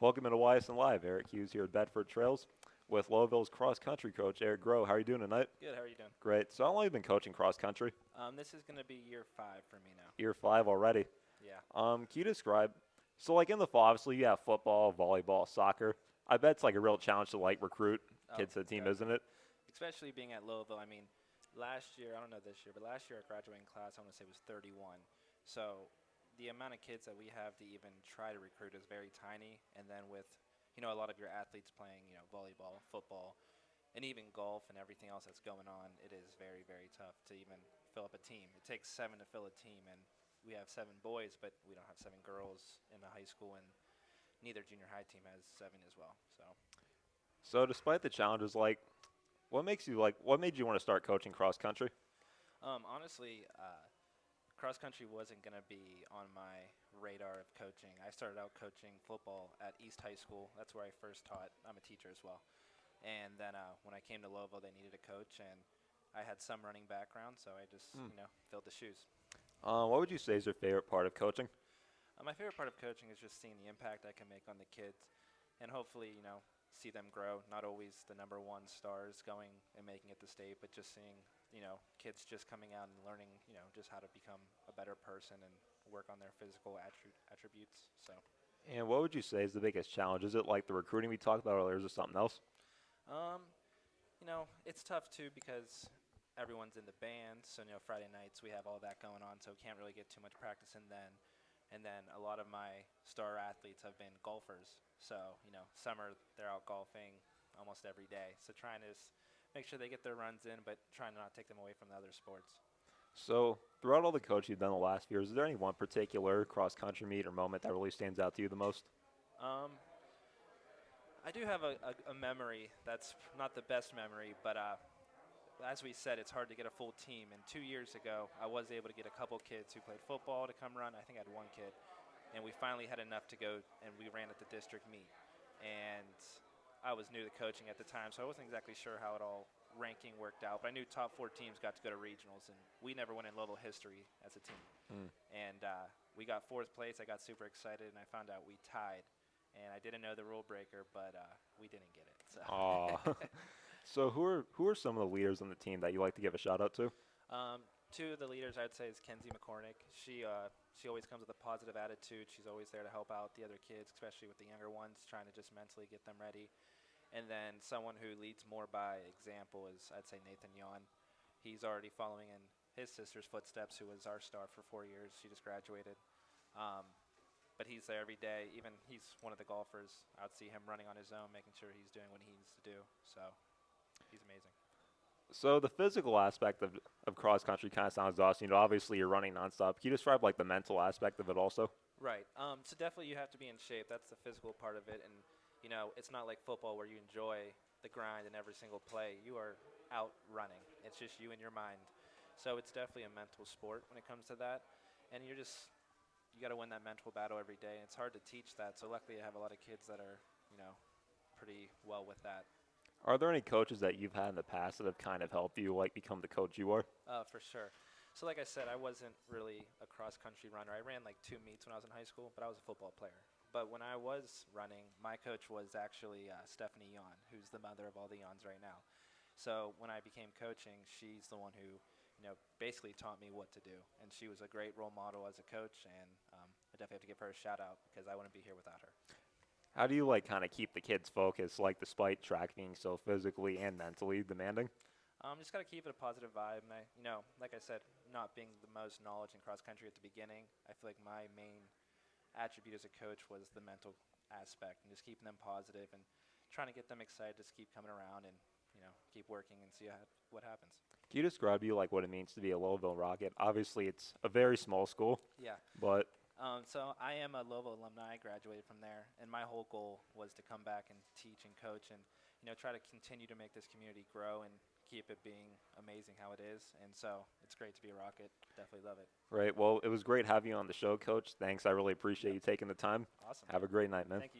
Welcome into YSN Live. Eric Hughes here at Bedford Trails with Lowellville's cross-country coach, Eric Groh. How are you doing tonight? Good. How are you doing? Great. So how long have you been coaching cross-country? This is going to be year 5 for me now. Year 5 already. Yeah. Can you describe, so like in the fall, obviously you have football, volleyball, soccer. I bet it's like a real challenge to like recruit kids to the team, isn't it? Especially being at Lowellville. I mean, last year, I don't know this year, but last year our graduating class, I want to say, was 31. So the amount of kids that we have to even try to recruit is very tiny. And then with, a lot of your athletes playing, volleyball, football, and even golf and everything else that's going on, it is very, very tough to even fill up a team. It takes 7 to fill a team, and we have 7 boys, but we don't have 7 girls in the high school, and neither junior high team has 7 as well. So despite the challenges, like, what made you want to start coaching cross-country? Honestly, cross-country wasn't going to be on my radar of coaching. I started out coaching football at East High School. That's where I first taught. I'm a teacher as well. And then when I came to Lowellville, they needed a coach, and I had some running background, so I just, filled the shoes. What would you say is your favorite part of coaching? My favorite part of coaching is just seeing the impact I can make on the kids and hopefully, see them grow. Not always the number 1 stars going and making it to state, but just seeing, kids just coming out and learning, just how to become a better person and work on their physical attributes. So. And what would you say is the biggest challenge? Is it like the recruiting we talked about earlier, or is it something else? It's tough too because everyone's in the band. So, Friday nights we have all that going on, so can't really get too much practice in then. And then a lot of my star athletes have been golfers. So, summer they're out golfing almost every day. So trying to make sure they get their runs in, but trying to not take them away from the other sports. So throughout all the coaching you've done the last few years, is there any one particular cross-country meet or moment that really stands out to you the most? I do have a memory that's not the best memory, but as we said, it's hard to get a full team. And 2 years ago, I was able to get a couple kids who played football to come run. I think I had 1 kid. And we finally had enough to go, and we ran at the district meet. And I was new to coaching at the time, so I wasn't exactly sure how it all ranking worked out. But I knew top 4 teams got to go to regionals, and we never won in Lowellville history as a team. And we got 4th place. I got super excited, and I found out we tied. And I didn't know the rule breaker, but we didn't get it. So. So who are some of the leaders on the team that you like to give a shout out to? 2 of the leaders I'd say is Kenzie McCormick. She always comes with a positive attitude. She's always there to help out the other kids, especially with the younger ones, trying to just mentally get them ready. And then someone who leads more by example is, I'd say, Nathan Yon. He's already following in his sister's footsteps, who was our star for 4 years. She just graduated. But he's there every day. Even he's one of the golfers. I would see him running on his own, making sure he's doing what he needs to do. So he's amazing. So the physical aspect of cross-country kind of sounds exhausting. Obviously, you're running nonstop. Can you describe like the mental aspect of it also? Right. So definitely you have to be in shape. That's the physical part of it. And, it's not like football where you enjoy the grind in every single play. You are out running. It's just you and your mind. So it's definitely a mental sport when it comes to that. And you got to win that mental battle every day. And it's hard to teach that. So luckily I have a lot of kids that are, pretty well with that. Are there any coaches that you've had in the past that have kind of helped you like become the coach you are? For sure. So like I said, I wasn't really a cross-country runner. I ran like 2 meets when I was in high school, but I was a football player. But when I was running, my coach was actually Stephanie Yon, who's the mother of all the Yons right now. So when I became coaching, she's the one who, basically taught me what to do. And she was a great role model as a coach, and I definitely have to give her a shout-out because I wouldn't be here without her. How do you like kind of keep the kids focused, like despite track being so physically and mentally demanding? Just got to keep it a positive vibe. And like I said, not being the most knowledge in cross country at the beginning, I feel like my main attribute as a coach was the mental aspect and just keeping them positive and trying to get them excited, just keep coming around and, keep working and see what happens. Can you describe like what it means to be a Lowellville Rocket? Obviously, it's a very small school. Yeah. But so I am a Lowellville alumni. I graduated from there, and my whole goal was to come back and teach and coach and, try to continue to make this community grow and keep it being amazing how it is. And so it's great to be a Rocket. Definitely love it. Right. Well, it was great having you on the show, Coach. Thanks. I really appreciate you taking the time. Awesome. Have a great night, man. Thank you.